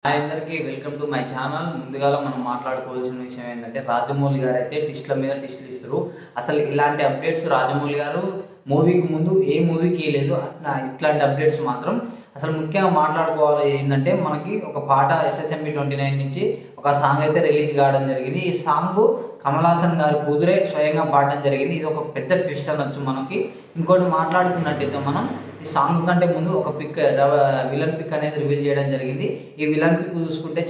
Hi అందరికీ welcome to my channel. ముందుగాల మనం మాట్లాడుకోవాల్సిన విషయం ఏంటంటే రాజమౌళి గారు అయితే టిస్ట్ల మీద టిస్టులు ఇస్తారు. అసలు ఇలాంటి అప్డేట్స్ రాజమౌళి గారు మూవీకి ముందు ఏ మూవీకి లేదు. ఇట్లాంటి అప్డేట్స్ మాత్రం అసలు ముఖ్యంగా మాట్లాడుకోవాలి ఏంటంటే మనకి ఒక పాట SSMB 29 నుంచి ఒక సాంగ్ అయితే రిలీజ్ కావడం జరిగింది. ఈ సాంగ్ కమల్ హాసన్ గారి కూతురే స్వయంగా పాడడం జరిగింది. ఇది ఒక పెద్ద ట్విస్ట్ అనొచ్చు మనకి. ఇంకోటి మాట్లాడుకున్నట్టయితే మనం ఈ సాంగ్ కంటే ముందు ఒక విలన్ పిక్ అనేది రివీల్ చేయడం జరిగింది. ఈ విలన్ పిక్ చూసుకుంటే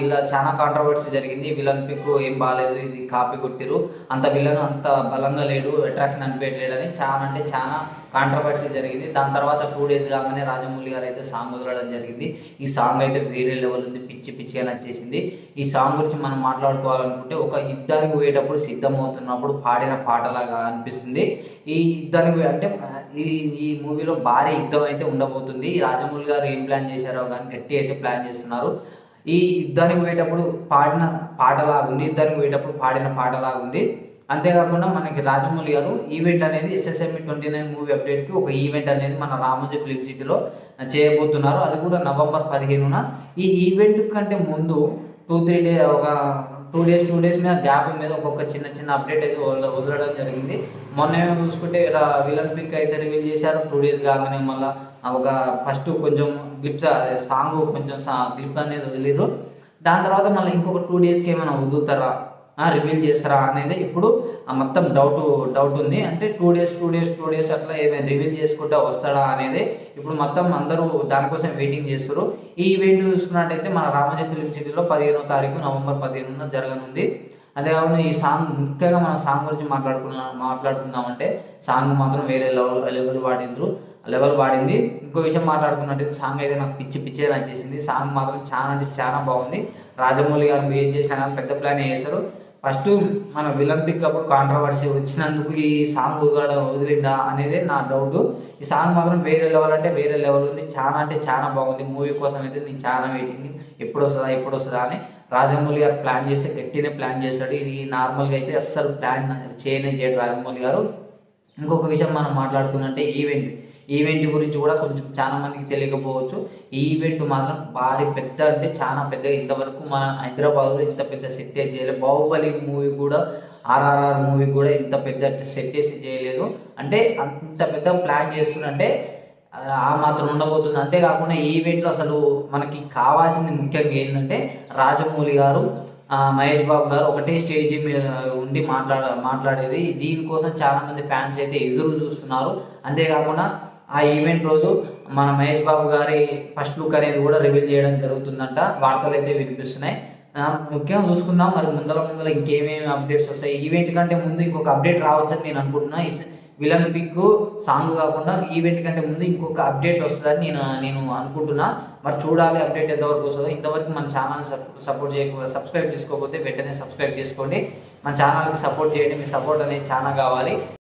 ఇలా చాలా కాంట్రవర్సీ జరిగింది. ఈ విలన్ పిక్ ఏం బాగాలేదు, ఇది కాపీ కొట్టిరు, అంత విలన్ అంత బలంగా లేడు, అట్రాక్షన్ అనిపించలేడని చాలా కాంట్రవర్సీ జరిగింది. దాని తర్వాత 2 days కాగానే రాజమౌళి గారు అయితే సాంగ్ వదలడం జరిగింది. ఈ సాంగ్ అయితే వేరే లెవెల్ ఉంది, పిచ్చిగా నచ్చేసింది. ఈ సాంగ్ గురించి మనం మాట్లాడుకోవాలనుకుంటే ఒక యుద్ధానికి పోయేటప్పుడు సిద్ధమవుతున్నప్పుడు పాడిన పాటలాగా అనిపిస్తుంది. ఈ యుద్ధానికి అంటే ఈ మూవీలో భారీ యుద్ధం అయితే ఉండబోతుంది. రాజమౌళి గారు ఏం ప్లాన్ చేశారో కానీ గట్టి అయితే ప్లాన్ చేస్తున్నారు. ఈ యుద్ధానికి పోయేటప్పుడు పాడిన పాటలాగుంది. అంతేకాకుండా మనకి రాజమౌళి గారు ఈవెంట్ అనేది SSMB 29 మూవీ అప్డేట్కి ఒక ఈవెంట్ అనేది మన రామోజీ ఫిలిం సిటీలో చేయబోతున్నారు. అది కూడా November 15న. ఈ ఈవెంట్ కంటే ముందు 2 days మీద గ్యాప్ మీద ఒక్కొక్క చిన్న అప్డేట్ అయితే వదలడం జరిగింది. మొన్న చూసుకుంటే విలన్ పిక్ అయితే రివీల్ చేశారు. 2 days కాగానే మళ్ళీ ఒక ఫస్ట్ కొంచెం గ్లిప్స్ సాంగ్ కొంచెం గ్లిప్ అనేది వదిలేరు. దాని తర్వాత మళ్ళీ ఇంకొక 2 daysకి ఏమైనా వదులుతారా, రివీల్ చేస్తారా అనేది ఇప్పుడు మొత్తం డౌట్ ఉంది. అంటే 2 days అట్లా ఏమైనా రివీల్ చేసుకుంటా వస్తాడా అనేది ఇప్పుడు మొత్తం అందరూ దానికోసం వెయిటింగ్ చేస్తారు. ఈ ఈవెంట్ చూసుకున్నట్టయితే మన రామోజీ ఫిలిం సిటీలో 15వ తారీఖు November 15న జరగనుంది. అంతేకాకుండా ఈ సాంగ్ ముఖ్యంగా మన సాంగ్ గురించి మాట్లాడుకుందామంటే సాంగ్ మాత్రం వేరే లెవెల్ వాడింది. ఇంకో విషయం మాట్లాడుకున్నట్టయితే సాంగ్ అయితే నాకు పిచ్చిగా నచ్చేసింది. సాంగ్ మాత్రం చాలా బాగుంది. రాజమౌళి గారు ఏం చేసినా పెద్ద ప్లాన్ చేశారు. ఫస్ట్ మన విలన్ పిక్ అప్పుడు కాంట్రవర్సీ వచ్చినందుకు ఈ సాంగ్ వదిలిండా అనేది నా డౌట్. ఈ సాంగ్ మాత్రం వేరే లెవెల్ ఉంది. చాలా బాగుంది. మూవీ కోసం అయితే నేను చాలా వెయిటింగ్, ఎప్పుడు వస్తుందా అని. రాజమౌళి గారు ప్లాన్ చేస్తే గట్టినే ప్లాన్ చేస్తాడు. ఇది నార్మల్గా అయితే అస్సలు ప్లాన్ చేయడు రాజమౌళి గారు. ఇంకొక విషయం మనం మాట్లాడుకున్నట్టే ఈవెంట్ గురించి కూడా కొంచెం చాలా మందికి తెలియకపోవచ్చు. ఈ ఈవెంట్ మాత్రం భారీ పెద్ద, అంటే చాలా పెద్దగా ఇంతవరకు మన హైదరాబాద్లో ఇంత పెద్ద సెట్ చేయలేదు. బాహుబలి మూవీ కూడా, RRR మూవీ కూడా ఇంత పెద్ద సెట్ చేయలేదు. అంటే అంత పెద్ద ప్లాన్ చేస్తున్నంటే ఆ మాత్రం ఉండబోతుంది. అంతేకాకుండా ఈ ఈవెంట్లో అసలు మనకి కావాల్సింది ముఖ్యంగా ఏంటంటే రాజమౌళి గారు, మహేష్ బాబు గారు ఒకటే స్టేజ్ మీద ఉండి మాట్లాడేది. దీనికోసం చాలామంది ఫ్యాన్స్ అయితే ఎదురు చూస్తున్నారు. అంతేకాకుండా ఆ ఈవెంట్ రోజు మన మహేష్ బాబు గారి ఫస్ట్ లుక్ అనేది కూడా రివీల్ చేయడం జరుగుతుందంట, వార్తలు అయితే వినిపిస్తున్నాయి. ముఖ్యంగా చూసుకుందాం మరి ముందర ఇంకేమేమి అప్డేట్స్ వస్తాయి. ఈవెంట్ కంటే ముందు ఇంకొక అప్డేట్ రావచ్చని నేను అనుకుంటున్నా. విలన్ పిక్ సాంగ్ కాకుండా ఈవెంట్ కంటే ముందు ఇంకొక అప్డేట్ వస్తుందని నేను అనుకుంటున్నా. మరి చూడాలి అప్డేట్ ఎంతవరకు వస్తుందో. ఇంతవరకు మన ఛానల్ని సబ్స్క్రైబ్ చేసుకోకపోతే వెంటనే సబ్స్క్రైబ్ చేసుకోండి. మన ఛానల్కి సపోర్ట్ చేయండి. మీ సపోర్ట్ అనేది చాలా కావాలి.